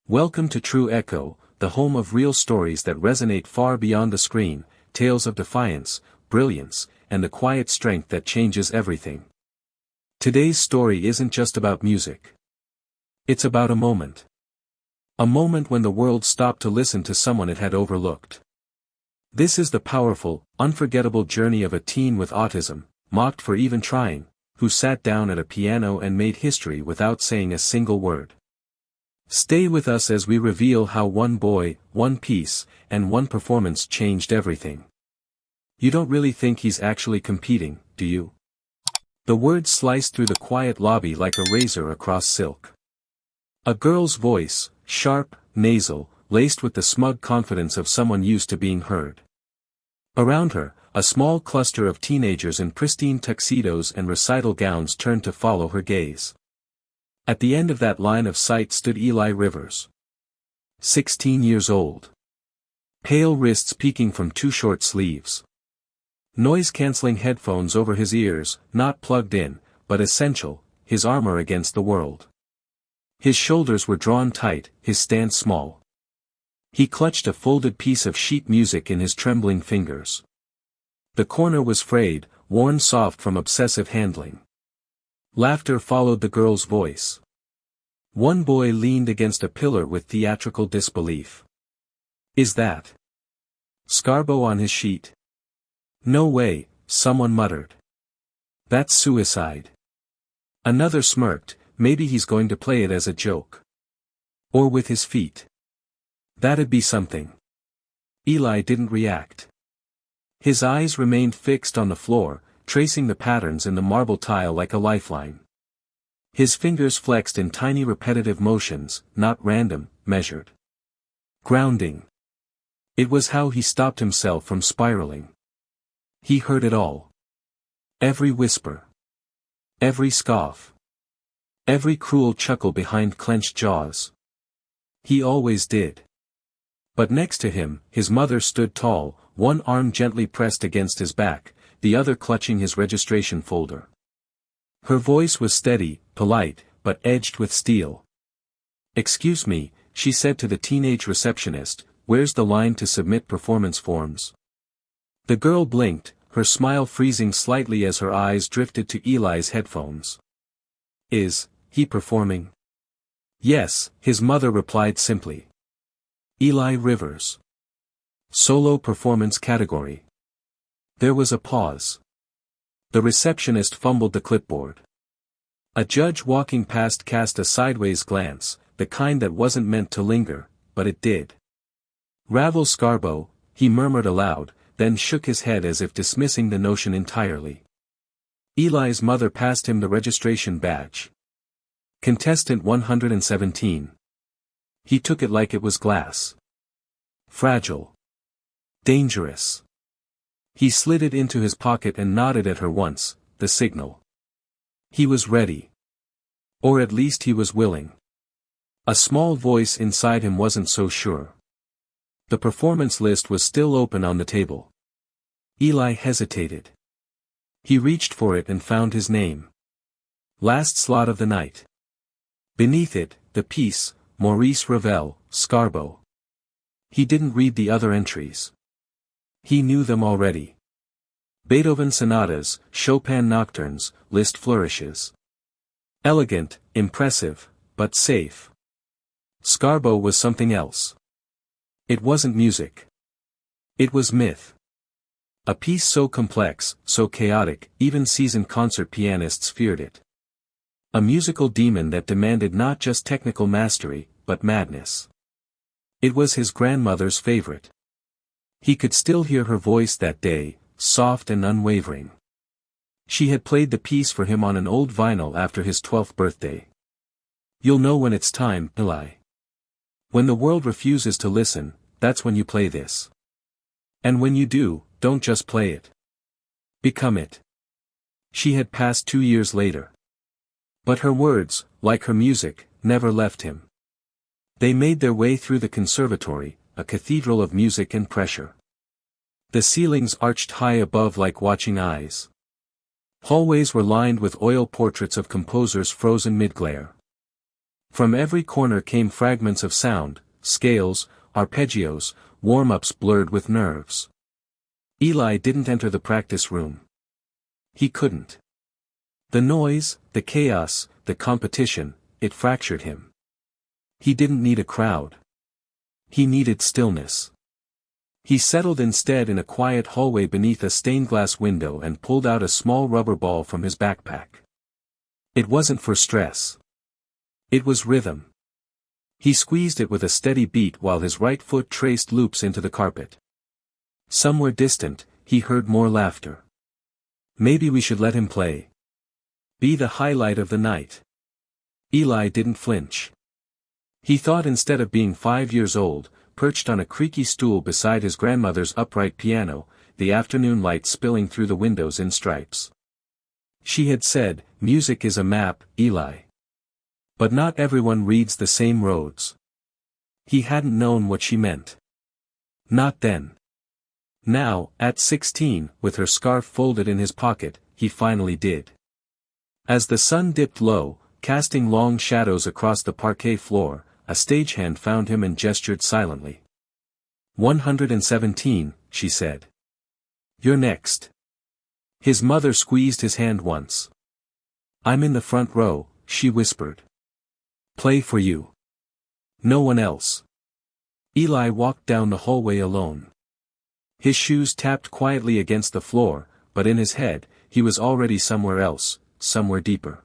Welcome to True Echo, the home of real stories that resonate far beyond the screen, tales of defiance, brilliance, and the quiet strength that changes everything. Today's story isn't just about music. It's about a moment. A moment when the world stopped to listen to someone it had overlooked. This is the powerful, unforgettable journey of a teen with autism, mocked for even trying, who sat down at a piano and made history without saying a single word. Stay with us as we reveal how one boy, one piece, and one performance changed everything. You don't really think he's actually competing, do you? The words sliced through the quiet lobby like a razor across silk. A girl's voice, sharp, nasal, laced with the smug confidence of someone used to being heard. Around her, a small cluster of teenagers in pristine tuxedos and recital gowns turned to follow her gaze. At the end of that line of sight stood Eli Rivers. 16 years old. Pale wrists peeking from two short sleeves. Noise-canceling headphones over his ears, not plugged in, but essential, his armor against the world. His shoulders were drawn tight, his stance small. He clutched a folded piece of sheet music in his trembling fingers. The corner was frayed, worn soft from obsessive handling. Laughter followed the girl's voice. One boy leaned against a pillar with theatrical disbelief. "Is that Scarbo on his sheet?" "No way," someone muttered. "That's suicide." Another smirked, "Maybe he's going to play it as a joke. Or with his feet. That'd be something." Eli didn't react. His eyes remained fixed on the floor, tracing the patterns in the marble tile like a lifeline. His fingers flexed in tiny repetitive motions, not random, measured. Grounding. It was how he stopped himself from spiraling. He heard it all. Every whisper. Every scoff. Every cruel chuckle behind clenched jaws. He always did. But next to him, his mother stood tall, one arm gently pressed against his back, the other clutching his registration folder. Her voice was steady, polite, but edged with steel. "Excuse me," she said to the teenage receptionist, "where's the line to submit performance forms?" The girl blinked, her smile freezing slightly as her eyes drifted to Eli's headphones. "Is he performing?" "Yes," his mother replied simply. "Eli Rivers. Solo performance category." There was a pause. The receptionist fumbled the clipboard. A judge walking past cast a sideways glance, the kind that wasn't meant to linger, but it did. "Ravel Scarbo," he murmured aloud, then shook his head as if dismissing the notion entirely. Eli's mother passed him the registration badge. "Contestant 117. He took it like it was glass. Fragile. Dangerous. He slid it into his pocket and nodded at her once, the signal. He was ready. Or at least he was willing. A small voice inside him wasn't so sure. The performance list was still open on the table. Eli hesitated. He reached for it and found his name. Last slot of the night. Beneath it, the piece, Maurice Ravel, Scarbo. He didn't read the other entries. He knew them already. Beethoven sonatas, Chopin nocturnes, Liszt flourishes. Elegant, impressive, but safe. Scarbo was something else. It wasn't music. It was myth. A piece so complex, so chaotic, even seasoned concert pianists feared it. A musical demon that demanded not just technical mastery, but madness. It was his grandmother's favorite. He could still hear her voice that day, soft and unwavering. She had played the piece for him on an old vinyl after his 12th birthday. "You'll know when it's time, Eli. When the world refuses to listen, that's when you play this. And when you do, don't just play it. Become it." She had passed 2 years later. But her words, like her music, never left him. They made their way through the conservatory, a cathedral of music and pressure. The ceilings arched high above like watching eyes. Hallways were lined with oil portraits of composers frozen mid-glare. From every corner came fragments of sound, scales, arpeggios, warm-ups blurred with nerves. Eli didn't enter the practice room. He couldn't. The noise, the chaos, the competition, it fractured him. He didn't need a crowd. He needed stillness. He settled instead in a quiet hallway beneath a stained-glass window and pulled out a small rubber ball from his backpack. It wasn't for stress. It was rhythm. He squeezed it with a steady beat while his right foot traced loops into the carpet. Somewhere distant, he heard more laughter. Maybe we should let him play. Be the highlight of the night. Eli didn't flinch. He thought instead of being 5 years old, perched on a creaky stool beside his grandmother's upright piano, the afternoon light spilling through the windows in stripes. She had said, "Music is a map, Eli. But not everyone reads the same roads." He hadn't known what she meant. Not then. Now, at 16, with her scarf folded in his pocket, he finally did. As the sun dipped low, casting long shadows across the parquet floor, a stagehand found him and gestured silently. 117, she said. You're next. His mother squeezed his hand once. I'm in the front row, she whispered. Play for you. No one else. Eli walked down the hallway alone. His shoes tapped quietly against the floor, but in his head, he was already somewhere else, somewhere deeper.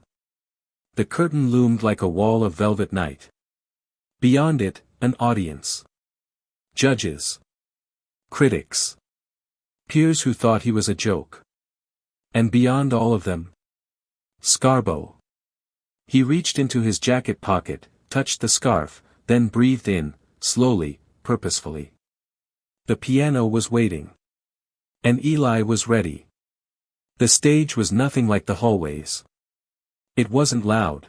The curtain loomed like a wall of velvet night. Beyond it, an audience. Judges. Critics. Peers who thought he was a joke. And beyond all of them, Scarbo. He reached into his jacket pocket, touched the scarf, then breathed in, slowly, purposefully. The piano was waiting. And Eli was ready. The stage was nothing like the hallways. It wasn't loud.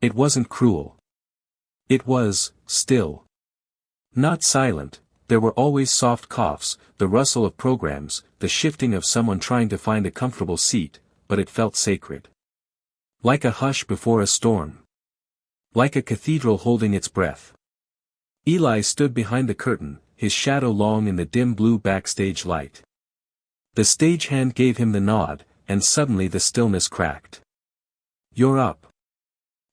It wasn't cruel. It was, still. Not silent, there were always soft coughs, the rustle of programs, the shifting of someone trying to find a comfortable seat, but it felt sacred. Like a hush before a storm. Like a cathedral holding its breath. Eli stood behind the curtain, his shadow long in the dim blue backstage light. The stagehand gave him the nod, and suddenly the stillness cracked. You're up.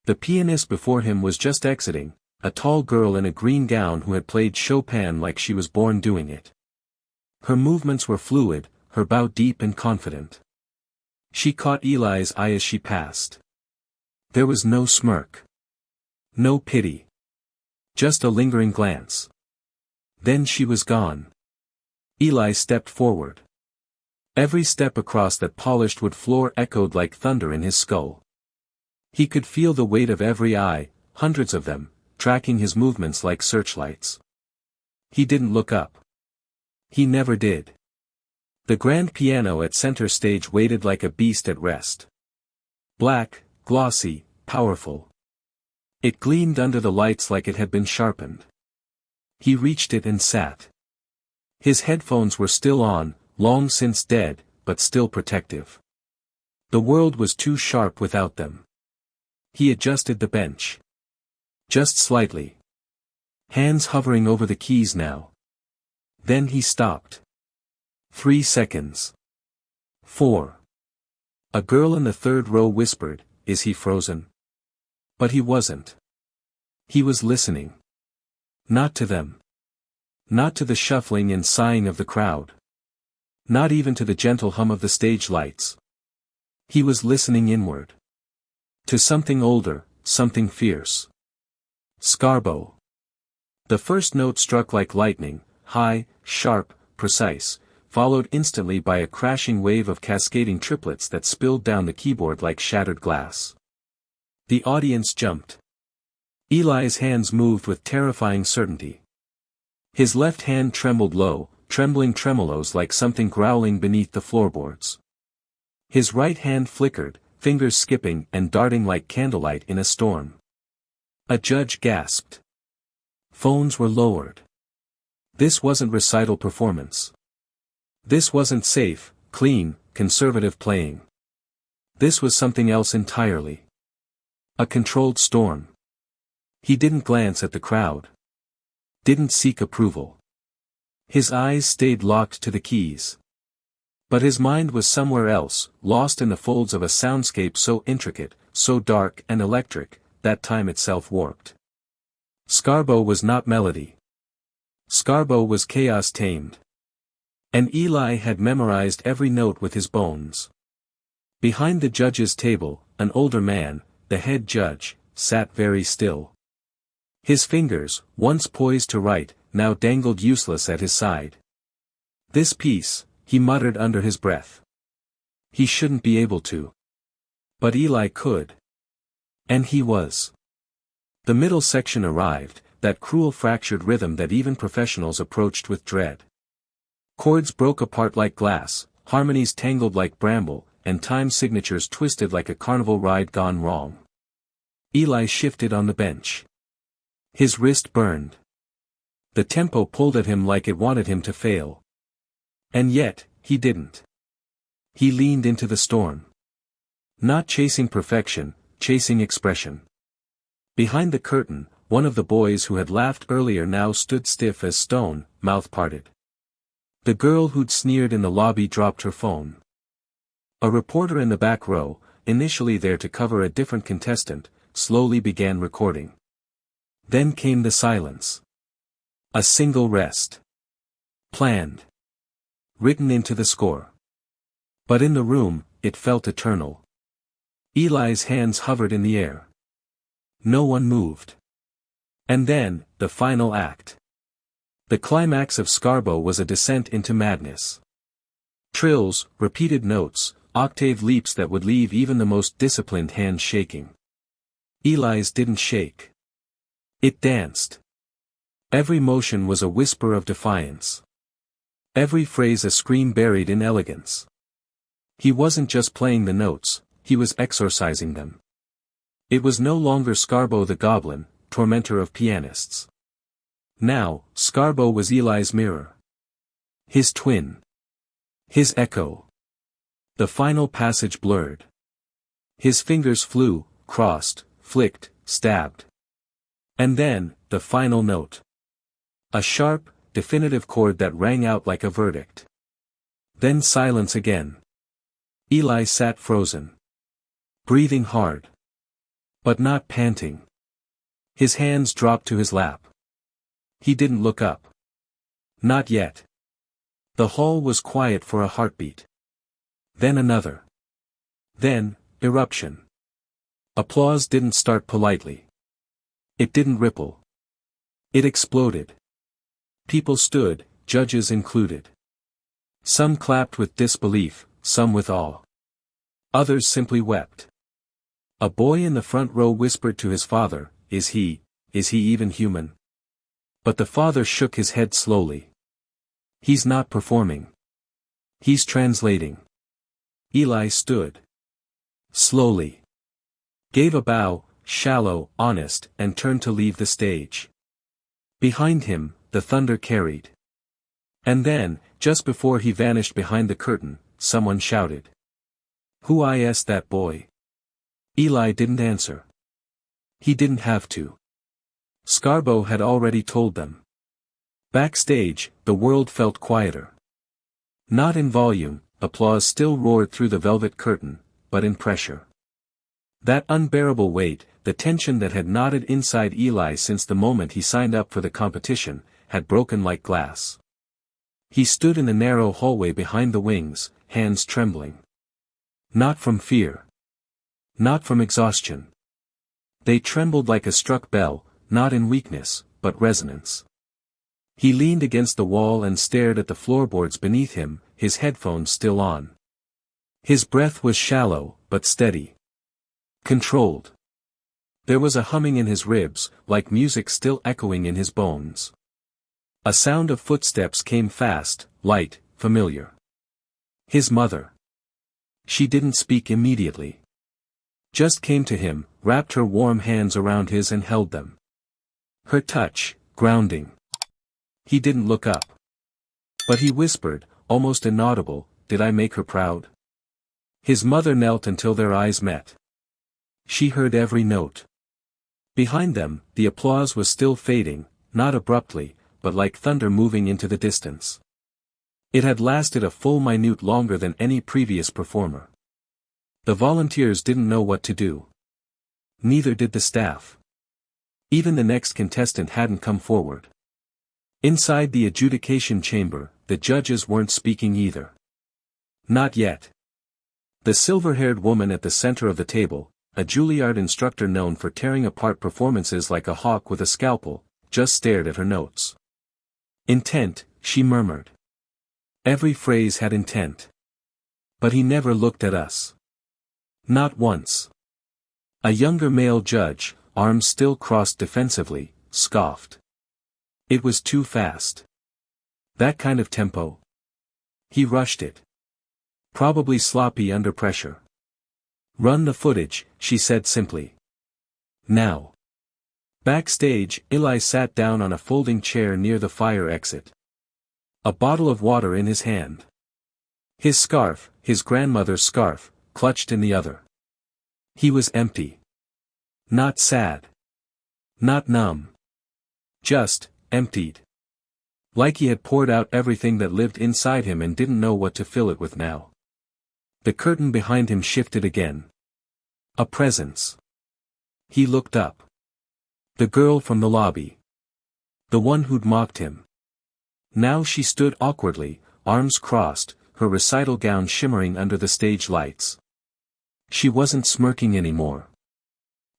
The pianist before him was just exiting, a tall girl in a green gown who had played Chopin like she was born doing it. Her movements were fluid, her bow deep and confident. She caught Eli's eye as she passed. There was no smirk. No pity. Just a lingering glance. Then she was gone. Eli stepped forward. Every step across that polished wood floor echoed like thunder in his skull. He could feel the weight of every eye, hundreds of them, tracking his movements like searchlights. He didn't look up. He never did. The grand piano at center stage waited like a beast at rest. Black, glossy, powerful. It gleamed under the lights like it had been sharpened. He reached it and sat. His headphones were still on, long since dead, but still protective. The world was too sharp without them. He adjusted the bench. Just slightly. Hands hovering over the keys now. Then he stopped. 3 seconds. 4. A girl in the third row whispered, "Is he frozen?" But he wasn't. He was listening. Not to them. Not to the shuffling and sighing of the crowd. Not even to the gentle hum of the stage lights. He was listening inward. To something older, something fierce. Scarbo. The first note struck like lightning, high, sharp, precise, followed instantly by a crashing wave of cascading triplets that spilled down the keyboard like shattered glass. The audience jumped. Eli's hands moved with terrifying certainty. His left hand trembled low, trembling tremolos like something growling beneath the floorboards. His right hand flickered, fingers skipping and darting like candlelight in a storm. A judge gasped. Phones were lowered. This wasn't recital performance. This wasn't safe, clean, conservative playing. This was something else entirely. A controlled storm. He didn't glance at the crowd. Didn't seek approval. His eyes stayed locked to the keys. But his mind was somewhere else, lost in the folds of a soundscape so intricate, so dark and electric, that time itself warped. Scarbo was not melody. Scarbo was chaos tamed. And Eli had memorized every note with his bones. Behind the judge's table, an older man, the head judge, sat very still. His fingers, once poised to write, now dangled useless at his side. This piece, he muttered under his breath. He shouldn't be able to. But Eli could. And he was. The middle section arrived, that cruel fractured rhythm that even professionals approached with dread. Chords broke apart like glass, harmonies tangled like bramble, and time signatures twisted like a carnival ride gone wrong. Eli shifted on the bench. His wrist burned. The tempo pulled at him like it wanted him to fail. And yet, he didn't. He leaned into the storm. Not chasing perfection, chasing expression. Behind the curtain, one of the boys who had laughed earlier now stood stiff as stone, mouth parted. The girl who'd sneered in the lobby dropped her phone. A reporter in the back row, initially there to cover a different contestant, slowly began recording. Then came the silence. A single rest. Planned. Written into the score. But in the room, it felt eternal. Eli's hands hovered in the air. No one moved. And then, the final act. The climax of Scarbo was a descent into madness. Trills, repeated notes, octave leaps that would leave even the most disciplined hands shaking. Eli's didn't shake. It danced. Every motion was a whisper of defiance. Every phrase a scream buried in elegance. He wasn't just playing the notes, he was exorcising them. It was no longer Scarbo the goblin, tormentor of pianists. Now, Scarbo was Eli's mirror. His twin. His echo. The final passage blurred. His fingers flew, crossed, flicked, stabbed. And then, the final note. A sharp, definitive chord that rang out like a verdict. Then silence again. Eli sat frozen. Breathing hard. But not panting. His hands dropped to his lap. He didn't look up. Not yet. The hall was quiet for a heartbeat. Then another. Then, eruption. Applause didn't start politely. It didn't ripple. It exploded. People stood, judges included. Some clapped with disbelief, some with awe. Others simply wept. A boy in the front row whispered to his father, is he even human? But the father shook his head slowly. He's not performing. He's translating. Eli stood. Slowly. Gave a bow, shallow, honest, and turned to leave the stage. Behind him, the thunder carried. And then, just before he vanished behind the curtain, someone shouted. Who is that boy? Eli didn't answer. He didn't have to. Scarbo had already told them. Backstage, the world felt quieter. Not in volume, applause still roared through the velvet curtain, but in pressure. That unbearable weight, the tension that had knotted inside Eli since the moment he signed up for the competition, had broken like glass. He stood in the narrow hallway behind the wings, hands trembling. Not from fear. Not from exhaustion. They trembled like a struck bell, not in weakness, but resonance. He leaned against the wall and stared at the floorboards beneath him, his headphones still on. His breath was shallow, but steady. Controlled. There was a humming in his ribs, like music still echoing in his bones. A sound of footsteps came fast, light, familiar. His mother. She didn't speak immediately. Just came to him, wrapped her warm hands around his and held them. Her touch, grounding. He didn't look up. But he whispered, almost inaudible, did I make her proud? His mother knelt until their eyes met. She heard every note. Behind them, the applause was still fading, not abruptly, but like thunder moving into the distance. It had lasted a full minute longer than any previous performer. The volunteers didn't know what to do. Neither did the staff. Even the next contestant hadn't come forward. Inside the adjudication chamber, the judges weren't speaking either. Not yet. The silver-haired woman at the center of the table, a Juilliard instructor known for tearing apart performances like a hawk with a scalpel, just stared at her notes. Intent, she murmured. Every phrase had intent. But he never looked at us. Not once. A younger male judge, arms still crossed defensively, scoffed. It was too fast. That kind of tempo. He rushed it. Probably sloppy under pressure. Run the footage, she said simply. Now. Backstage, Eli sat down on a folding chair near the fire exit. A bottle of water in his hand. His scarf, his grandmother's scarf, clutched in the other. He was empty. Not sad. Not numb. Just, emptied. Like he had poured out everything that lived inside him and didn't know what to fill it with now. The curtain behind him shifted again. A presence. He looked up. The girl from the lobby. The one who'd mocked him. Now she stood awkwardly, arms crossed, her recital gown shimmering under the stage lights. She wasn't smirking anymore.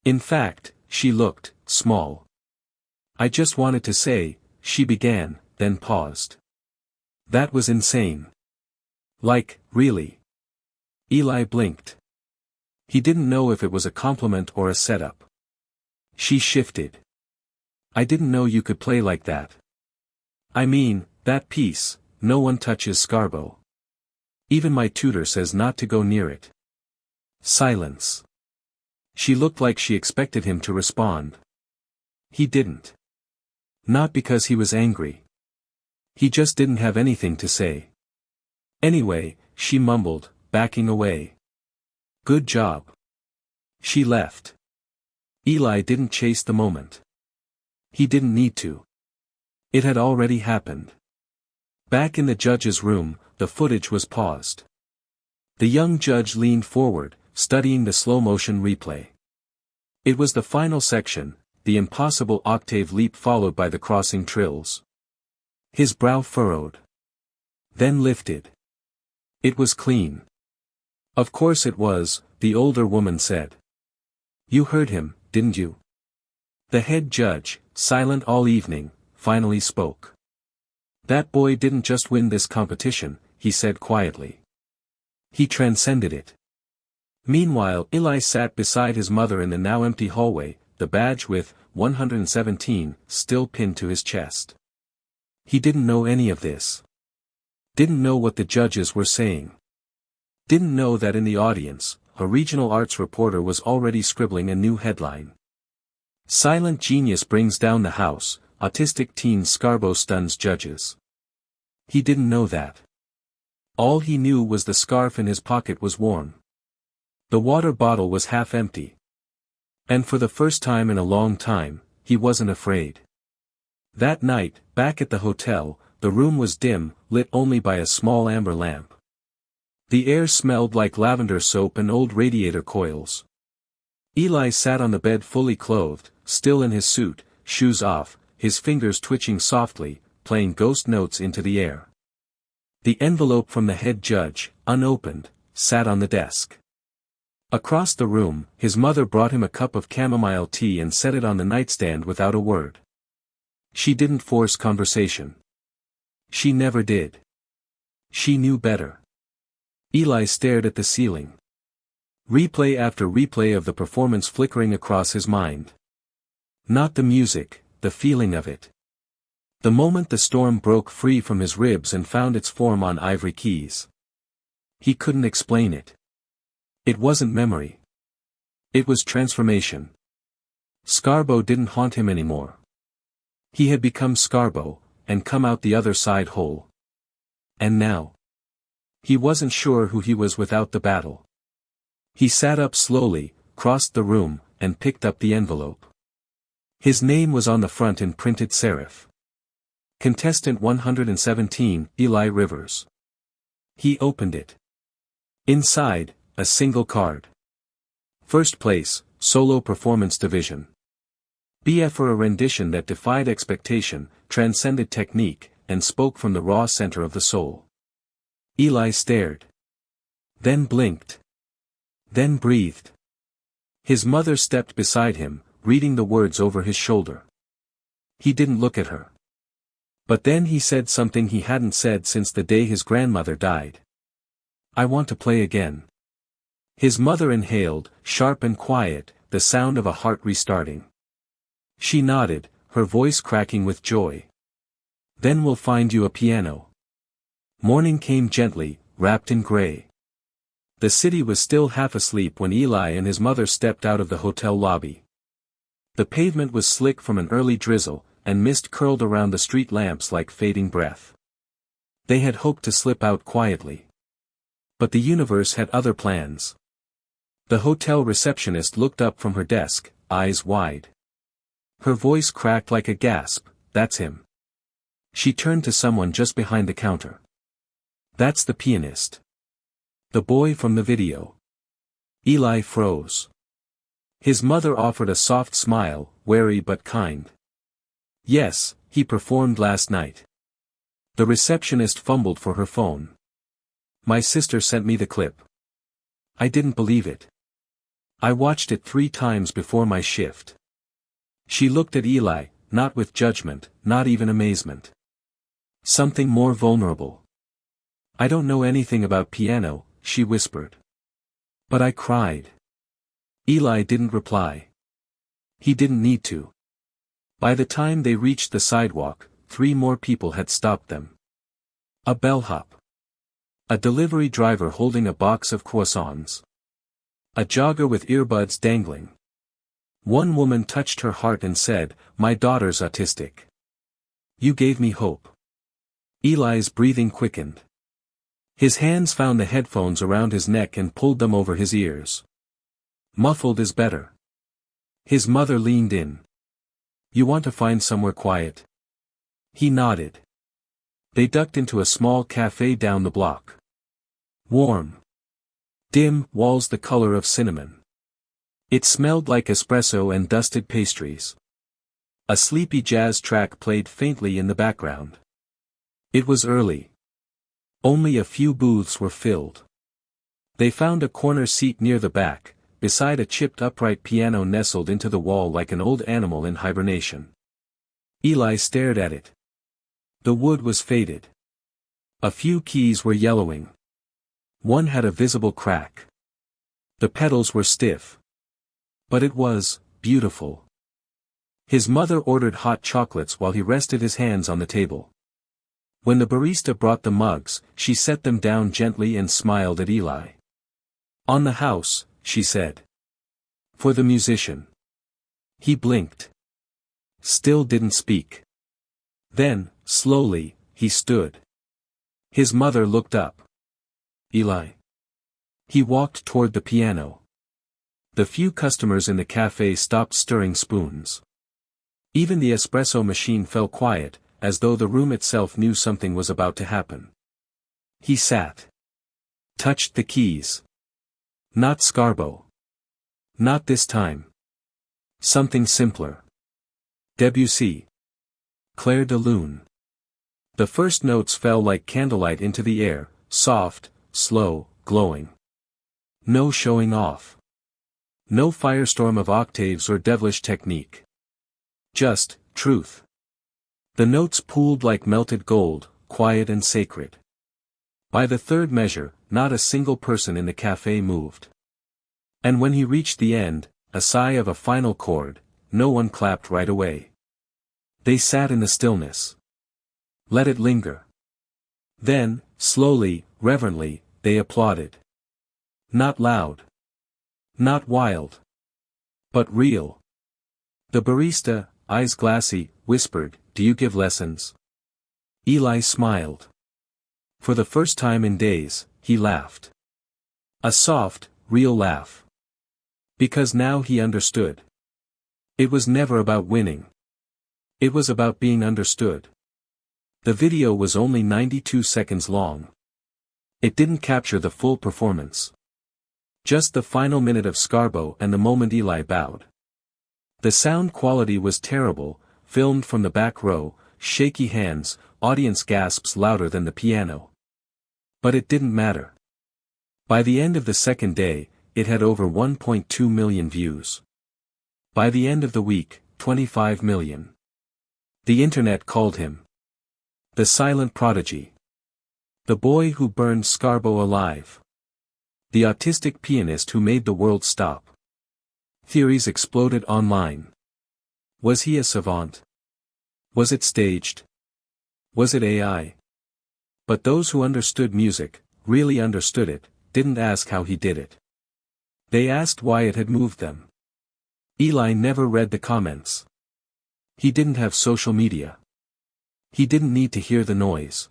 In fact, she looked small. I just wanted to say, she began, then paused. That was insane. Like, really. Eli blinked. He didn't know if it was a compliment or a setup. She shifted. I didn't know you could play like that. I mean, that piece, no one touches Scarbo. Even my tutor says not to go near it. Silence. She looked like she expected him to respond. He didn't. Not because he was angry. He just didn't have anything to say. Anyway, she mumbled, backing away. Good job. She left. Eli didn't chase the moment. He didn't need to. It had already happened. Back in the judge's room, the footage was paused. The young judge leaned forward, studying the slow-motion replay. It was the final section, the impossible octave leap followed by the crossing trills. His brow furrowed. Then lifted. It was clean. Of course it was, the older woman said. You heard him, didn't you? The head judge, silent all evening, finally spoke. That boy didn't just win this competition, he said quietly. He transcended it. Meanwhile, Eli sat beside his mother in the now empty hallway, the badge with 117 still pinned to his chest. He didn't know any of this. Didn't know what the judges were saying. Didn't know that in the audience, a regional arts reporter was already scribbling a new headline. Silent genius brings down the house, autistic teen Scarbo stuns judges. He didn't know that. All he knew was the scarf in his pocket was warm. The water bottle was half empty. And for the first time in a long time, he wasn't afraid. That night, back at the hotel, the room was dim, lit only by a small amber lamp. The air smelled like lavender soap and old radiator coils. Eli sat on the bed fully clothed, still in his suit, shoes off, his fingers twitching softly, playing ghost notes into the air. The envelope from the head judge, unopened, sat on the desk. Across the room, his mother brought him a cup of chamomile tea and set it on the nightstand without a word. She didn't force conversation. She never did. She knew better. Eli stared at the ceiling. Replay after replay of the performance flickering across his mind. Not the music, the feeling of it. The moment the storm broke free from his ribs and found its form on ivory keys. He couldn't explain it. It wasn't memory. It was transformation. Scarbo didn't haunt him anymore. He had become Scarbo, and come out the other side whole. And now? He wasn't sure who he was without the battle. He sat up slowly, crossed the room, and picked up the envelope. His name was on the front in printed serif. Contestant 117, Eli Rivers. He opened it. Inside, a single card. First place, Solo Performance Division. BF for a rendition that defied expectation, transcended technique, and spoke from the raw center of the soul. Eli stared. Then blinked. Then breathed. His mother stepped beside him, reading the words over his shoulder. He didn't look at her. But then he said something he hadn't said since the day his grandmother died. "I want to play again." His mother inhaled, sharp and quiet, the sound of a heart restarting. She nodded, her voice cracking with joy. "Then we'll find you a piano." Morning came gently, wrapped in gray. The city was still half asleep when Eli and his mother stepped out of the hotel lobby. The pavement was slick from an early drizzle, and mist curled around the street lamps like fading breath. They had hoped to slip out quietly. But the universe had other plans. The hotel receptionist looked up from her desk, eyes wide. Her voice cracked like a gasp, "That's him." She turned to someone just behind the counter. "That's the pianist. The boy from the video." Eli froze. His mother offered a soft smile, wary but kind. "Yes, he performed last night." The receptionist fumbled for her phone. "My sister sent me the clip. I didn't believe it. I watched it 3 times before my shift." She looked at Eli, not with judgment, not even amazement. Something more vulnerable. "I don't know anything about piano," she whispered. "But I cried." Eli didn't reply. He didn't need to. By the time they reached the sidewalk, 3 more people had stopped them. A bellhop. A delivery driver holding a box of croissants. A jogger with earbuds dangling. One woman touched her heart and said, "My daughter's autistic. You gave me hope." Eli's breathing quickened. His hands found the headphones around his neck and pulled them over his ears. Muffled is better. His mother leaned in. "You want to find somewhere quiet?" He nodded. They ducked into a small cafe down the block. Warm. Dim, walls the color of cinnamon. It smelled like espresso and dusted pastries. A sleepy jazz track played faintly in the background. It was early. Only a few booths were filled. They found a corner seat near the back, beside a chipped upright piano nestled into the wall like an old animal in hibernation. Eli stared at it. The wood was faded. A few keys were yellowing. One had a visible crack. The pedals were stiff. But it was beautiful. His mother ordered hot chocolates while he rested his hands on the table. When the barista brought the mugs, she set them down gently and smiled at Eli. "On the house," she said. "For the musician." He blinked. Still didn't speak. Then, slowly, he stood. His mother looked up. "Eli." He walked toward the piano. The few customers in the cafe stopped stirring spoons. Even the espresso machine fell quiet, as though the room itself knew something was about to happen. He sat. Touched the keys. Not Scarbo. Not this time. Something simpler. Debussy. Clair de Lune. The first notes fell like candlelight into the air, soft, slow, glowing. No showing off. No firestorm of octaves or devilish technique. Just, truth. The notes pooled like melted gold, quiet and sacred. By the third measure, not a single person in the cafe moved. And when he reached the end, a sigh of a final chord, no one clapped right away. They sat in the stillness. Let it linger. Then, slowly, reverently, they applauded. Not loud. Not wild. But real. The barista, eyes glassy, whispered, "Do you give lessons?" Eli smiled. For the first time in days, he laughed. A soft, real laugh. Because now he understood. It was never about winning. It was about being understood. The video was only 92 seconds long. It didn't capture the full performance. Just the final minute of Scarbo and the moment Eli bowed. The sound quality was terrible, filmed from the back row, shaky hands, audience gasps louder than the piano. But it didn't matter. By the end of the second day, it had over 1.2 million views. By the end of the week, 25 million. The internet called him the silent prodigy. The boy who burned Scarbo alive. The autistic pianist who made the world stop. Theories exploded online. Was he a savant? Was it staged? Was it AI? But those who understood music, really understood it, didn't ask how he did it. They asked why it had moved them. Eli never read the comments. He didn't have social media. He didn't need to hear the noise.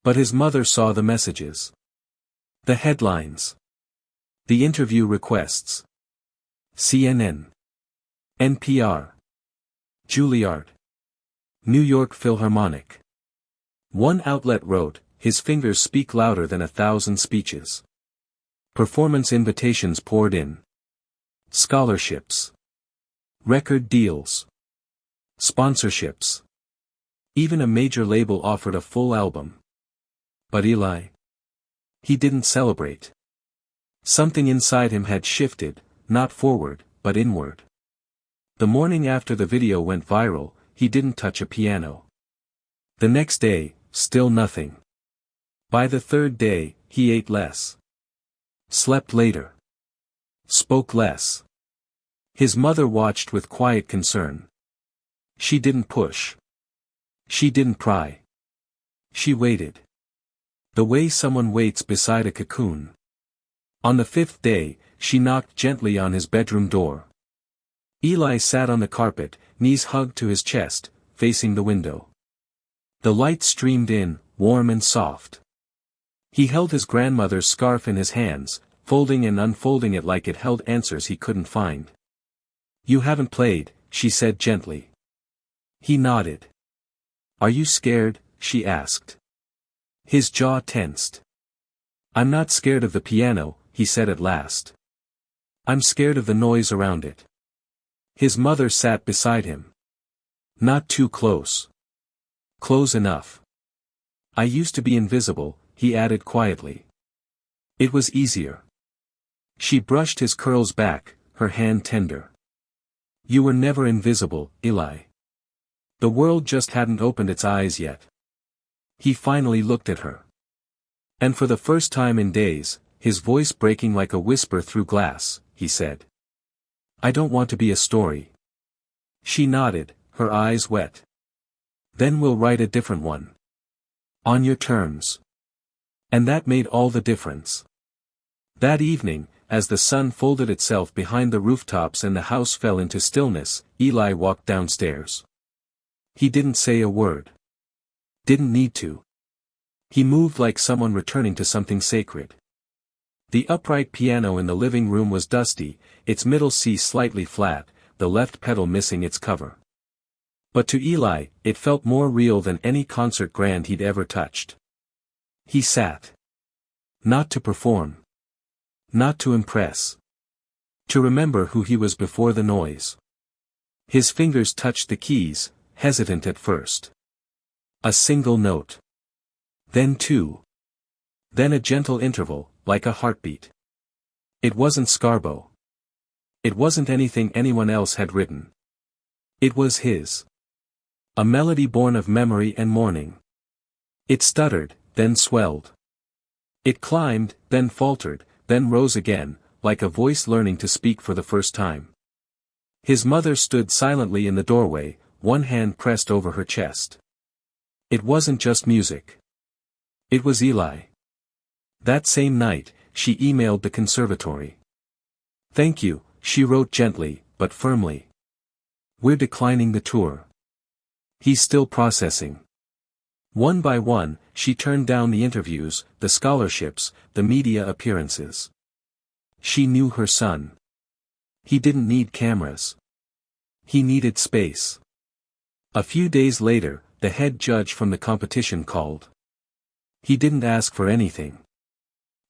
But his mother saw the messages. The headlines. The interview requests. CNN. NPR. Juilliard. New York Philharmonic. One outlet wrote, "His fingers speak louder than 1,000 speeches." Performance invitations poured in. Scholarships. Record deals. Sponsorships. Even a major label offered a full album. But Eli? He didn't celebrate. Something inside him had shifted, not forward, but inward. The morning after the video went viral, he didn't touch a piano. The next day, still nothing. By the third day, he ate less. Slept later. Spoke less. His mother watched with quiet concern. She didn't push. She didn't pry. She waited. The way someone waits beside a cocoon. On the fifth day, she knocked gently on his bedroom door. Eli sat on the carpet, knees hugged to his chest, facing the window. The light streamed in, warm and soft. He held his grandmother's scarf in his hands, folding and unfolding it like it held answers he couldn't find. "You haven't played," she said gently. He nodded. "Are you scared?" she asked. His jaw tensed. "I'm not scared of the piano," he said at last. "I'm scared of the noise around it." His mother sat beside him. "Not too close. Close enough." "I used to be invisible," he added quietly. "It was easier." She brushed his curls back, her hand tender. "You were never invisible, Eli. The world just hadn't opened its eyes yet." He finally looked at her. And for the first time in days, his voice breaking like a whisper through glass, he said, "I don't want to be a story." She nodded, her eyes wet. "Then we'll write a different one. On your terms." And that made all the difference. That evening, as the sun folded itself behind the rooftops and the house fell into stillness, Eli walked downstairs. He didn't say a word. Didn't need to. He moved like someone returning to something sacred. The upright piano in the living room was dusty, its middle C slightly flat, the left pedal missing its cover. But to Eli, it felt more real than any concert grand he'd ever touched. He sat. Not to perform. Not to impress. To remember who he was before the noise. His fingers touched the keys, hesitant at first. A single note. Then two. Then a gentle interval, like a heartbeat. It wasn't Scarbo. It wasn't anything anyone else had written. It was his. A melody born of memory and mourning. It stuttered, then swelled. It climbed, then faltered, then rose again, like a voice learning to speak for the first time. His mother stood silently in the doorway, one hand pressed over her chest. It wasn't just music. It was Eli. That same night, she emailed the conservatory. "Thank you," she wrote gently, but firmly. "We're declining the tour." He's still processing. One by one, she turned down the interviews, the scholarships, the media appearances. She knew her son. He didn't need cameras. He needed space. A few days later, the head judge from the competition called. He didn't ask for anything.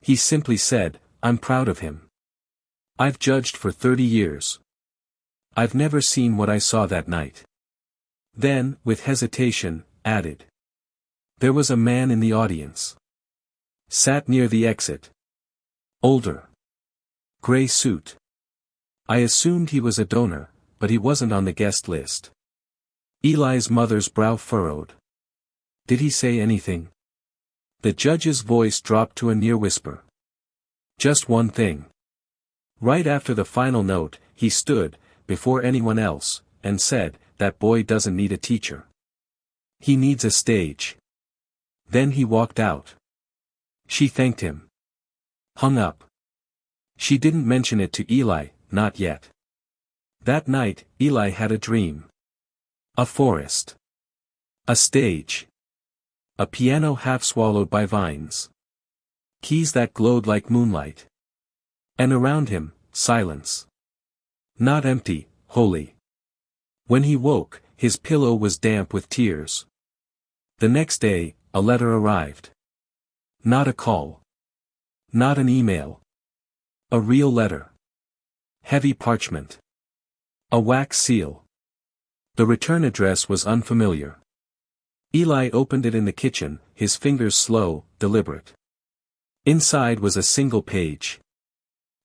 He simply said, "I'm proud of him. I've judged for 30 years. I've never seen what I saw that night." Then, with hesitation, added. There was a man in the audience. Sat near the exit. Older. Gray suit. I assumed he was a donor, but he wasn't on the guest list. Eli's mother's brow furrowed. Did he say anything? The judge's voice dropped to a near whisper. Just one thing. Right after the final note, he stood, before anyone else, and said, "That boy doesn't need a teacher. He needs a stage." Then he walked out. She thanked him. Hung up. She didn't mention it to Eli, not yet. That night, Eli had a dream. A forest. A stage. A piano half swallowed by vines. Keys that glowed like moonlight. And around him, silence. Not empty, holy. When he woke, his pillow was damp with tears. The next day, a letter arrived. Not a call. Not an email. A real letter. Heavy parchment. A wax seal. The return address was unfamiliar. Eli opened it in the kitchen, his fingers slow, deliberate. Inside was a single page.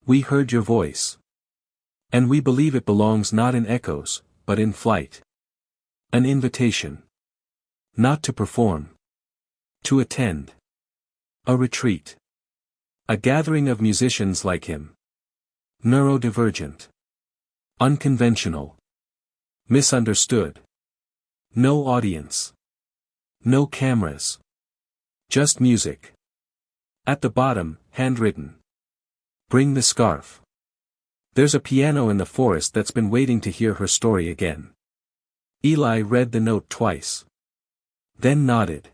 We heard your voice. And we believe it belongs not in echoes, but in flight. An invitation. Not to perform. To attend. A retreat. A gathering of musicians like him. Neurodivergent. Unconventional. Misunderstood. No audience. No cameras. Just music. At the bottom, handwritten. Bring the scarf. There's a piano in the forest that's been waiting to hear her story again. Eli read the note twice. Then nodded.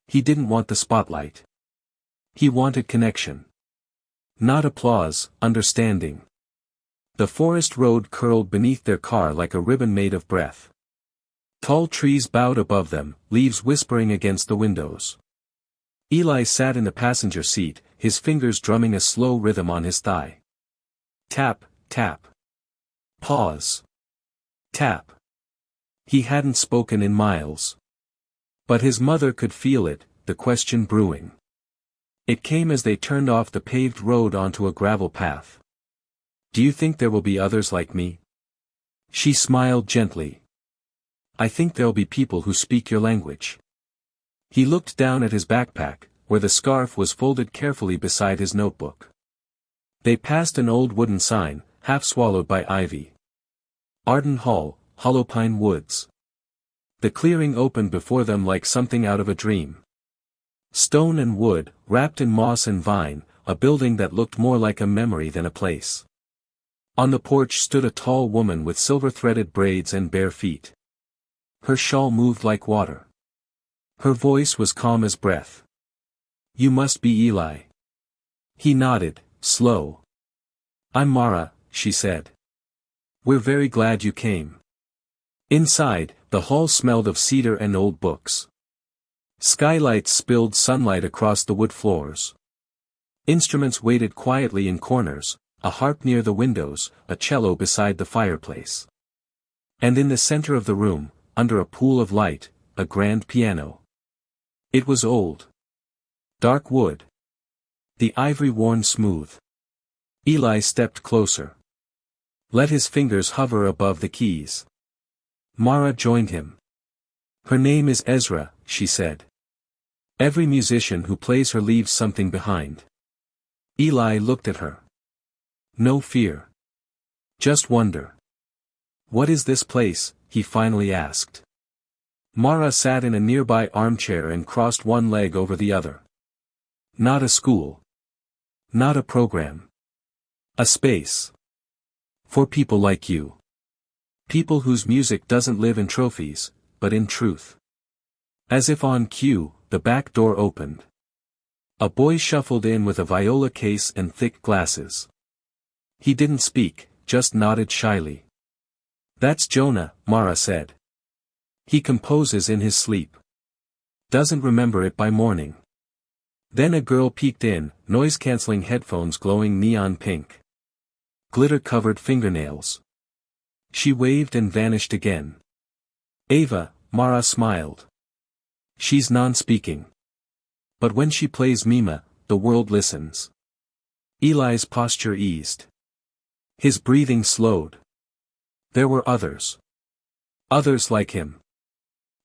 He didn't want the spotlight. He wanted connection. Not applause, understanding. The forest road curled beneath their car like a ribbon made of breath. Tall trees bowed above them, leaves whispering against the windows. Eli sat in the passenger seat, his fingers drumming a slow rhythm on his thigh. Tap, tap. Pause. Tap. He hadn't spoken in miles. But his mother could feel it, the question brewing. It came as they turned off the paved road onto a gravel path. Do you think there will be others like me? She smiled gently. I think there'll be people who speak your language. He looked down at his backpack, where the scarf was folded carefully beside his notebook. They passed an old wooden sign, half swallowed by ivy. Arden Hall, Hollow Pine Woods. The clearing opened before them like something out of a dream. Stone and wood, wrapped in moss and vine, a building that looked more like a memory than a place. On the porch stood a tall woman with silver-threaded braids and bare feet. Her shawl moved like water. Her voice was calm as breath. You must be Eli. He nodded, slow. I'm Mara, she said. We're very glad you came. Inside, the hall smelled of cedar and old books. Skylights spilled sunlight across the wood floors. Instruments waited quietly in corners, a harp near the windows, a cello beside the fireplace. And in the center of the room, under a pool of light, a grand piano. It was old. Dark wood. The ivory worn smooth. Eli stepped closer. Let his fingers hover above the keys. Mara joined him. Her name is Ezra, she said. Every musician who plays her leaves something behind. Eli looked at her. No fear. Just wonder. What is this place? He finally asked. Mara sat in a nearby armchair and crossed one leg over the other. Not a school. Not a program. A space. For people like you. People whose music doesn't live in trophies, but in truth. As if on cue, the back door opened. A boy shuffled in with a viola case and thick glasses. He didn't speak, just nodded shyly. That's Jonah, Mara said. He composes in his sleep. Doesn't remember it by morning. Then a girl peeked in, noise-canceling headphones glowing neon pink. Glitter-covered fingernails. She waved and vanished again. Ava, Mara smiled. She's non-speaking. But when she plays Mima, the world listens. Eli's posture eased. His breathing slowed. There were others. Others like him.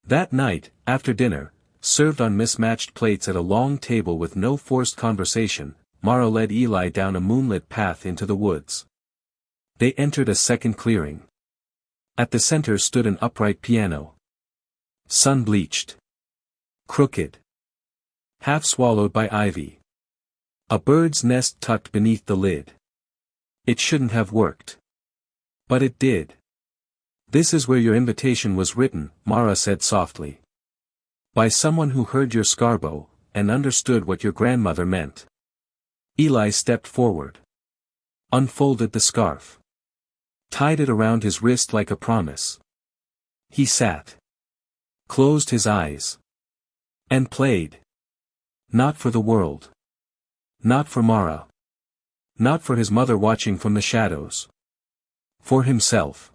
That night, after dinner, served on mismatched plates at a long table with no forced conversation, Mara led Eli down a moonlit path into the woods. They entered a second clearing. At the center stood an upright piano. Sun-bleached. Crooked. Half swallowed by ivy. A bird's nest tucked beneath the lid. It shouldn't have worked. But it did. This is where your invitation was written, Mara said softly. By someone who heard your Scarbo, and understood what your grandmother meant. Eli stepped forward. Unfolded the scarf. Tied it around his wrist like a promise. He sat. Closed his eyes. And played. Not for the world. Not for Mara. Not for his mother watching from the shadows. For himself.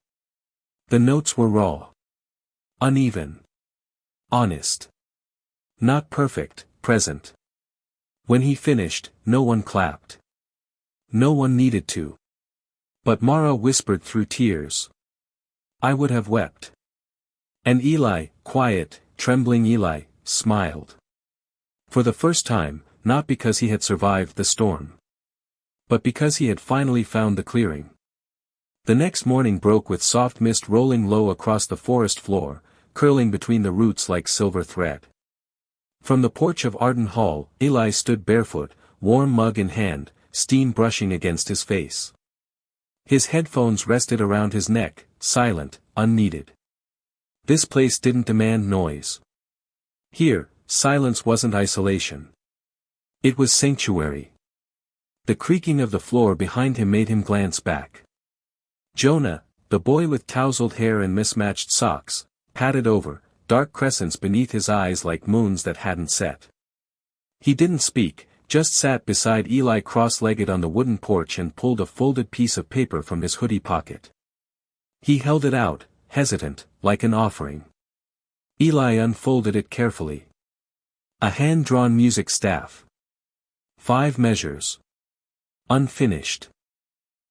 The notes were raw. Uneven. Honest. Not perfect, present. When he finished, no one clapped. No one needed to. But Mara whispered through tears. I would have wept. And Eli, quiet, trembling Eli, smiled. For the first time, not because he had survived the storm. But because he had finally found the clearing. The next morning broke with soft mist rolling low across the forest floor, curling between the roots like silver thread. From the porch of Arden Hall, Eli stood barefoot, warm mug in hand, steam brushing against his face. His headphones rested around his neck, silent, unneeded. This place didn't demand noise. Here, silence wasn't isolation. It was sanctuary. The creaking of the floor behind him made him glance back. Jonah, the boy with tousled hair and mismatched socks, padded over, dark crescents beneath his eyes like moons that hadn't set. He didn't speak, just sat beside Eli cross-legged on the wooden porch and pulled a folded piece of paper from his hoodie pocket. He held it out, hesitant, like an offering. Eli unfolded it carefully. A hand-drawn music staff. 5 measures. Unfinished.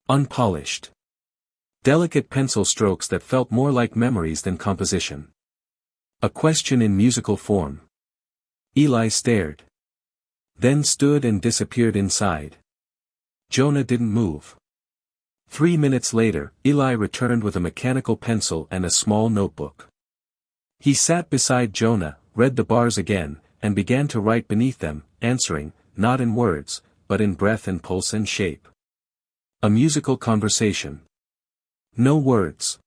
Unpolished. Delicate pencil strokes that felt more like memories than composition. A question in musical form. Eli stared. Then stood and disappeared inside. Jonah didn't move. 3 minutes later, Eli returned with a mechanical pencil and a small notebook. He sat beside Jonah, read the bars again, and began to write beneath them, answering, not in words, but in breath and pulse and shape. A musical conversation. No words.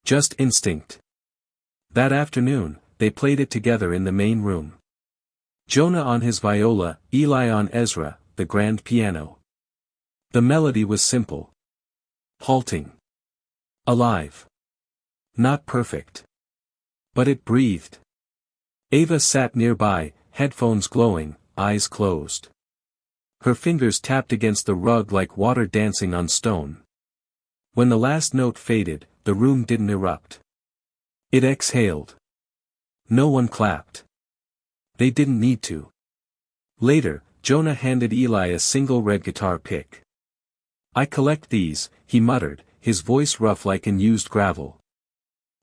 Just instinct. That afternoon, they played it together in the main room. Jonah on his viola, Eli on Ezra, the grand piano. The melody was simple. Halting. Alive. Not perfect. But it breathed. Ava sat nearby, headphones glowing, eyes closed. Her fingers tapped against the rug like water dancing on stone. When the last note faded, the room didn't erupt. It exhaled. No one clapped. They didn't need to. Later, Jonah handed Eli a single red guitar pick. I collect these, he muttered, his voice rough like unused gravel.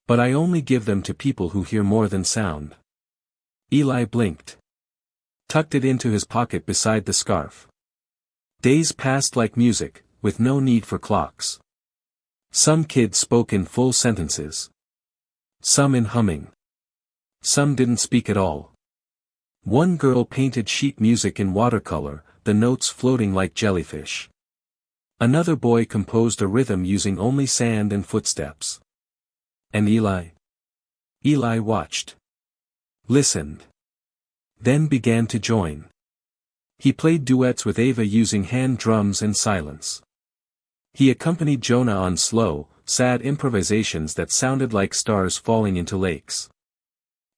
But I only give them to people who hear more than sound. Eli blinked. Tucked it into his pocket beside the scarf. Days passed like music, with no need for clocks. Some kids spoke in full sentences. Some in humming. Some didn't speak at all. One girl painted sheet music in watercolor, the notes floating like jellyfish. Another boy composed a rhythm using only sand and footsteps. And Eli? Eli watched. Listened. Then began to join. He played duets with Ava using hand drums and silence. He accompanied Jonah on slow, sad improvisations that sounded like stars falling into lakes.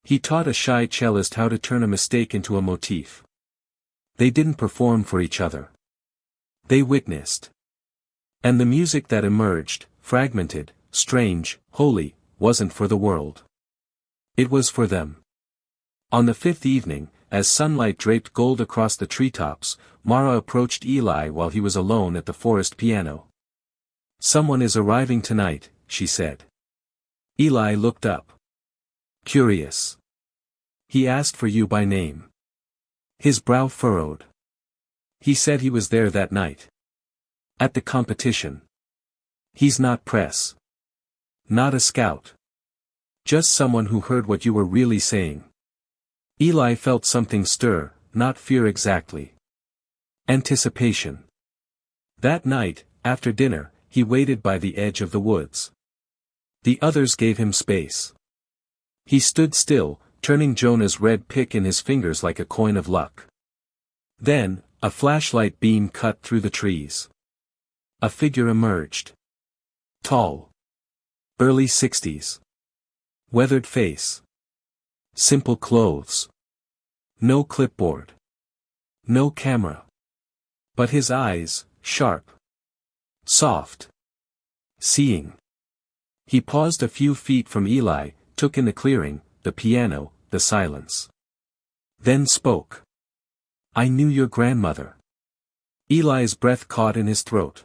He taught a shy cellist how to turn a mistake into a motif. They didn't perform for each other. They witnessed. And the music that emerged, fragmented, strange, holy, wasn't for the world. It was for them. On the fifth evening, as sunlight draped gold across the treetops, Mara approached Eli while he was alone at the forest piano. "Someone is arriving tonight," she said. Eli looked up. Curious. "He asked for you by name." His brow furrowed. "He said he was there that night. At the competition. He's not press. Not a scout. Just someone who heard what you were really saying." Eli felt something stir, not fear exactly. Anticipation. That night, after dinner, he waited by the edge of the woods. The others gave him space. He stood still, turning Jonah's red pick in his fingers like a coin of luck. Then, a flashlight beam cut through the trees. A figure emerged. Tall. Early 60s. Weathered face. Simple clothes. No clipboard. No camera. But his eyes, sharp. Soft. Seeing. He paused a few feet from Eli, took in the clearing, the piano, the silence. Then spoke. "I knew your grandmother." Eli's breath caught in his throat.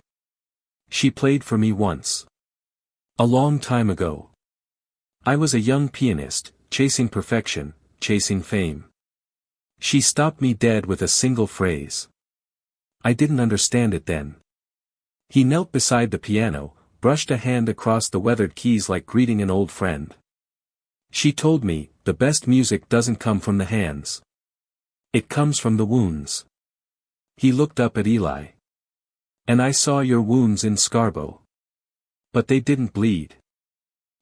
"She played for me once. A long time ago. I was a young pianist, chasing perfection, chasing fame. She stopped me dead with a single phrase. I didn't understand it then." He knelt beside the piano, brushed a hand across the weathered keys like greeting an old friend. "She told me, the best music doesn't come from the hands. It comes from the wounds." He looked up at Eli. "And I saw your wounds in Scarbo. But they didn't bleed.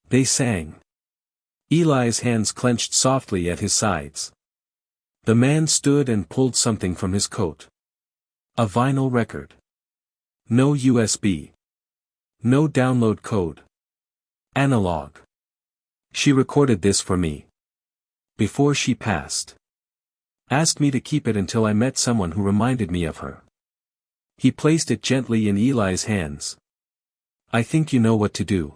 They sang." Eli's hands clenched softly at his sides. The man stood and pulled something from his coat. A vinyl record. No USB. No download code. Analog. "She recorded this for me. Before she passed. Asked me to keep it until I met someone who reminded me of her." He placed it gently in Eli's hands. "I think you know what to do."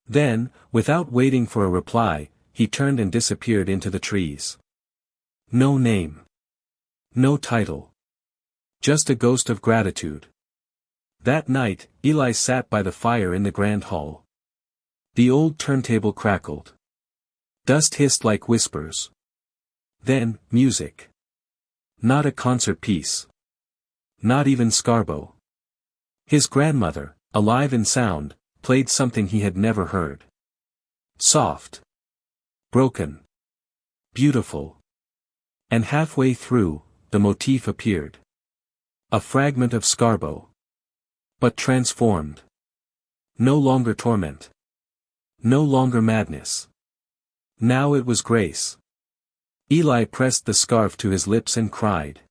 Then, without waiting for a reply, he turned and disappeared into the trees. No name. No title. Just a ghost of gratitude. That night, Eli sat by the fire in the grand hall. The old turntable crackled. Dust hissed like whispers. Then, music. Not a concert piece. Not even Scarbo. His grandmother, alive in sound, played something he had never heard. Soft. Broken. Beautiful. And halfway through, the motif appeared. A fragment of Scarbo. But transformed. No longer torment. No longer madness. Now it was grace. Eli pressed the scarf to his lips and cried.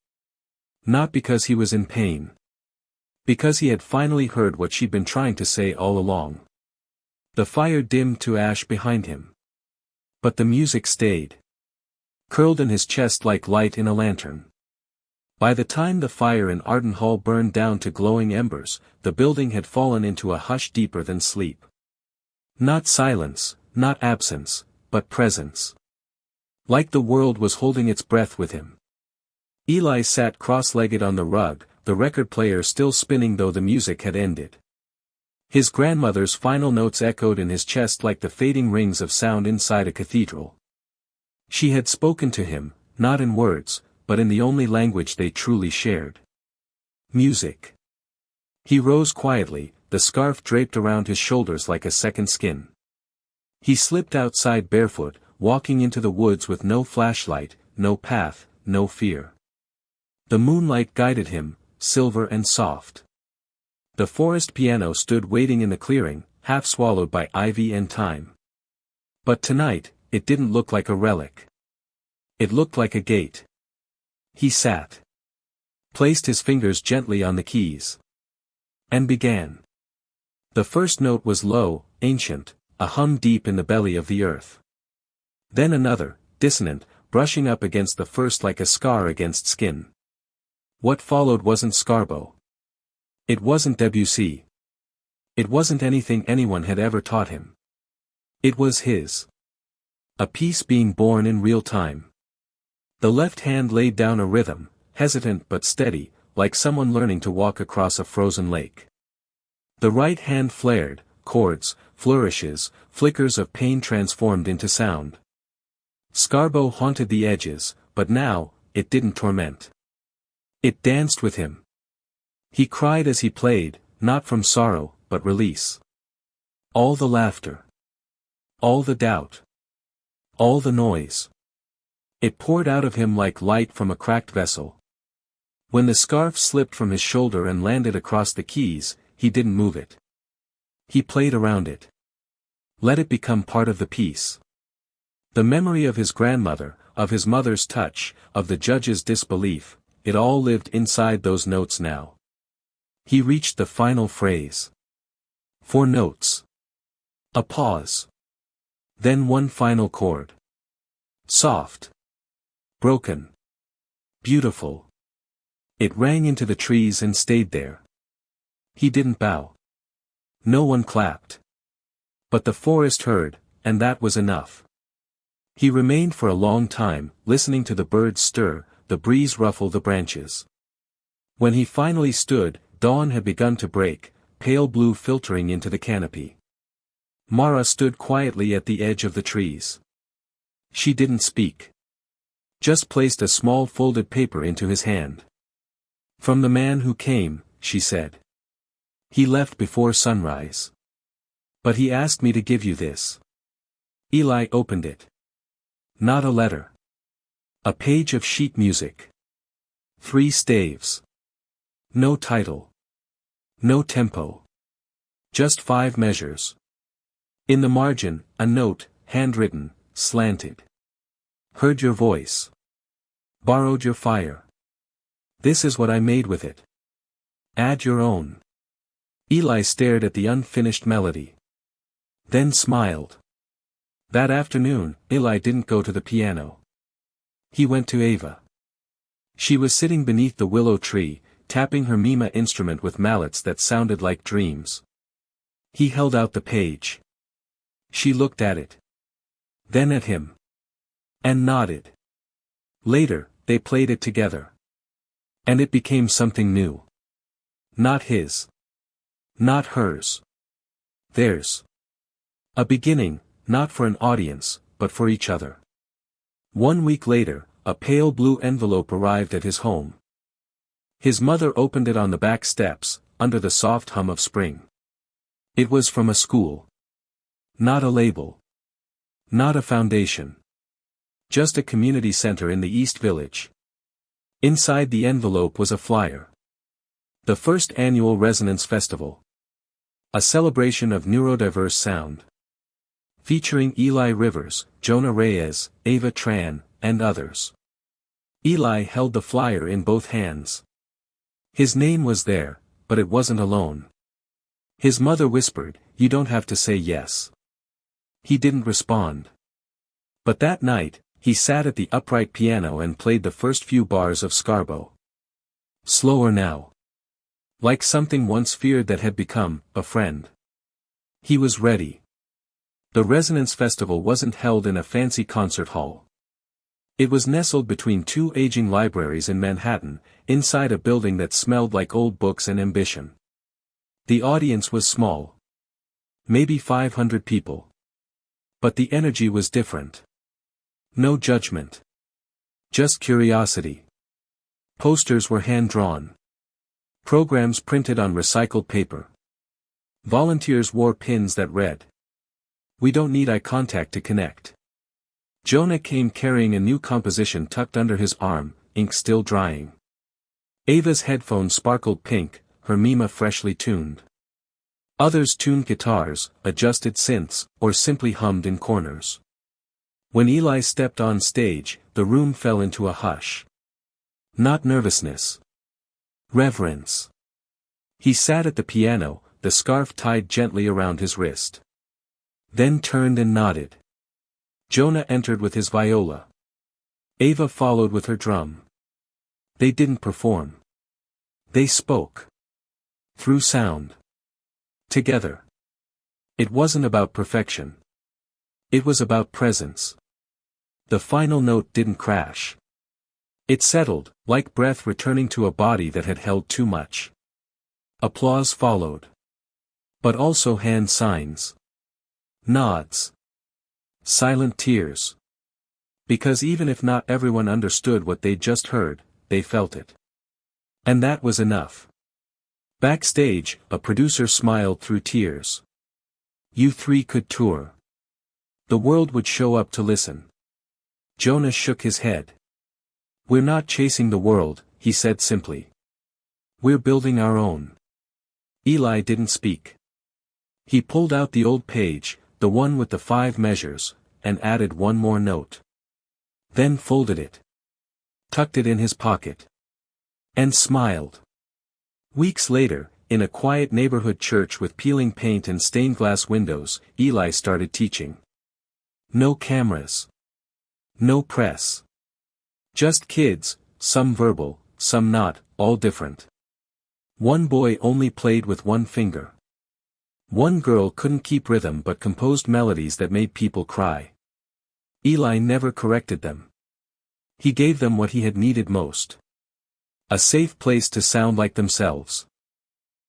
Not because he was in pain. Because he had finally heard what she'd been trying to say all along. The fire dimmed to ash behind him. But the music stayed. Curled in his chest like light in a lantern. By the time the fire in Arden Hall burned down to glowing embers, the building had fallen into a hush deeper than sleep. Not silence, not absence, but presence. Like the world was holding its breath with him. Eli sat cross-legged on the rug, the record player still spinning though the music had ended. His grandmother's final notes echoed in his chest like the fading rings of sound inside a cathedral. She had spoken to him, not in words, but in the only language they truly shared. Music. He rose quietly, the scarf draped around his shoulders like a second skin. He slipped outside barefoot, walking into the woods with no flashlight, no path, no fear. The moonlight guided him, silver and soft. The forest piano stood waiting in the clearing, half swallowed by ivy and time. But tonight, it didn't look like a relic. It looked like a gate. He sat. Placed his fingers gently on the keys. And began. The first note was low, ancient, a hum deep in the belly of the earth. Then another, dissonant, brushing up against the first like a scar against skin. What followed wasn't Scarbo. It wasn't Debussy. It wasn't anything anyone had ever taught him. It was his. A piece being born in real time. The left hand laid down a rhythm, hesitant but steady, like someone learning to walk across a frozen lake. The right hand flared, chords, flourishes, flickers of pain transformed into sound. Scarbo haunted the edges, but now, it didn't torment. It danced with him. He cried as he played, not from sorrow, but release. All the laughter. All the doubt. All the noise. It poured out of him like light from a cracked vessel. When the scarf slipped from his shoulder and landed across the keys, he didn't move it. He played around it. Let it become part of the piece. The memory of his grandmother, of his mother's touch, of the judge's disbelief, it all lived inside those notes now. He reached the final phrase. 4 notes. A pause. Then one final chord. Soft. Broken. Beautiful. It rang into the trees and stayed there. He didn't bow. No one clapped. But the forest heard, and that was enough. He remained for a long time, listening to the birds stir, the breeze ruffle the branches. When he finally stood, dawn had begun to break, pale blue filtering into the canopy. Mara stood quietly at the edge of the trees. She didn't speak. Just placed a small folded paper into his hand. From the man who came, she said. He left before sunrise. But he asked me to give you this. Eli opened it. Not a letter. A page of sheet music. 3 staves. No title. No tempo. Just 5 measures. In the margin, a note, handwritten, slanted. Heard your voice. Borrowed your fire. This is what I made with it. Add your own. Eli stared at the unfinished melody. Then smiled. That afternoon, Eli didn't go to the piano. He went to Ava. She was sitting beneath the willow tree, tapping her Mima instrument with mallets that sounded like dreams. He held out the page. She looked at it. Then at him. And nodded. Later, they played it together. And it became something new. Not his. Not hers. Theirs. A beginning, not for an audience, but for each other. 1 week later, a pale blue envelope arrived at his home. His mother opened it on the back steps, under the soft hum of spring. It was from a school. Not a label. Not a foundation. Just a community center in the East Village. Inside the envelope was a flyer. The first annual Resonance Festival. A celebration of neurodiverse sound. Featuring Eli Rivers, Jonah Reyes, Ava Tran, and others. Eli held the flyer in both hands. His name was there, but it wasn't alone. His mother whispered, "You don't have to say yes." He didn't respond. But that night, he sat at the upright piano and played the first few bars of Scarbo. Slower now. Like something once feared that had become a friend. He was ready. The Resonance Festival wasn't held in a fancy concert hall. It was nestled between 2 aging libraries in Manhattan, inside a building that smelled like old books and ambition. The audience was small. Maybe 500 people. But the energy was different. No judgment. Just curiosity. Posters were hand-drawn. Programs printed on recycled paper. Volunteers wore pins that read, "We don't need eye contact to connect." Jonah came carrying a new composition tucked under his arm, ink still drying. Ava's headphones sparkled pink, her Mima freshly tuned. Others tuned guitars, adjusted synths, or simply hummed in corners. When Eli stepped on stage, the room fell into a hush. Not nervousness. Reverence. He sat at the piano, the scarf tied gently around his wrist. Then turned and nodded. Jonah entered with his viola. Ava followed with her drum. They didn't perform. They spoke. Through sound. Together. It wasn't about perfection. It was about presence. The final note didn't crash. It settled, like breath returning to a body that had held too much. Applause followed. But also hand signs. Nods. Silent tears. Because even if not everyone understood what they'd just heard, they felt it. And that was enough. Backstage, a producer smiled through tears. You three could tour. The world would show up to listen. Jonah shook his head. We're not chasing the world, he said simply. We're building our own. Eli didn't speak. He pulled out the old page, the one with the 5 measures, and added one more note. Then folded it. Tucked it in his pocket. And smiled. Weeks later, in a quiet neighborhood church with peeling paint and stained glass windows, Eli started teaching. No cameras. No press. Just kids, some verbal, some not, all different. One boy only played with one finger. One girl couldn't keep rhythm but composed melodies that made people cry. Eli never corrected them. He gave them what he had needed most. A safe place to sound like themselves.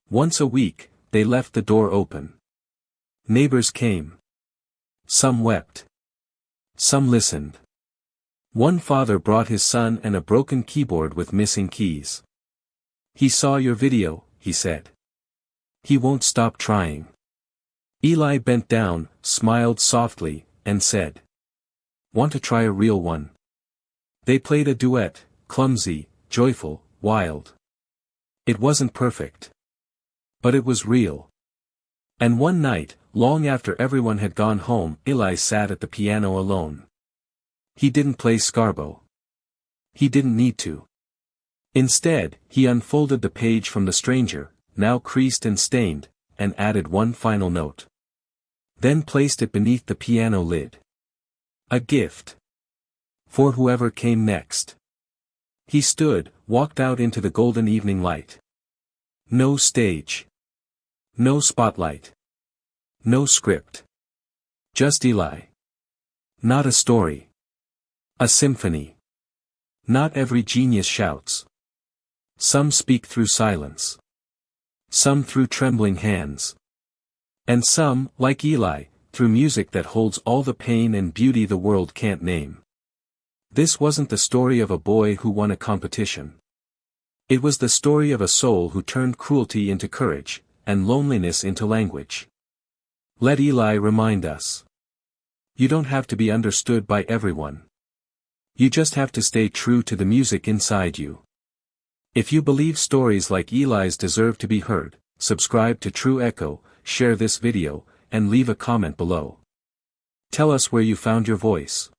Once a week, they left the door open. Neighbors came. Some wept. Some listened. One father brought his son and a broken keyboard with missing keys. He saw your video, he said. He won't stop trying. Eli bent down, smiled softly, and said. Want to try a real one? They played a duet, clumsy, joyful, wild. It wasn't perfect. But it was real. And one night, long after everyone had gone home, Eli sat at the piano alone. He didn't play Scarbo. He didn't need to. Instead, he unfolded the page from The Stranger, now creased and stained, and added one final note. Then placed it beneath the piano lid. A gift. For whoever came next. He stood, walked out into the golden evening light. No stage. No spotlight. No script. Just Eli. Not a story. A symphony. Not every genius shouts. Some speak through silence. Some through trembling hands. And some, like Eli, through music that holds all the pain and beauty the world can't name. This wasn't the story of a boy who won a competition. It was the story of a soul who turned cruelty into courage, and loneliness into language. Let Eli remind us. You don't have to be understood by everyone. You just have to stay true to the music inside you. If you believe stories like Eli's deserve to be heard, subscribe to True Echo, share this video, and leave a comment below. Tell us where you found your voice.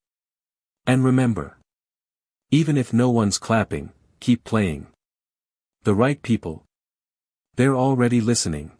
And remember. Even if no one's clapping, keep playing. The right people. They're already listening.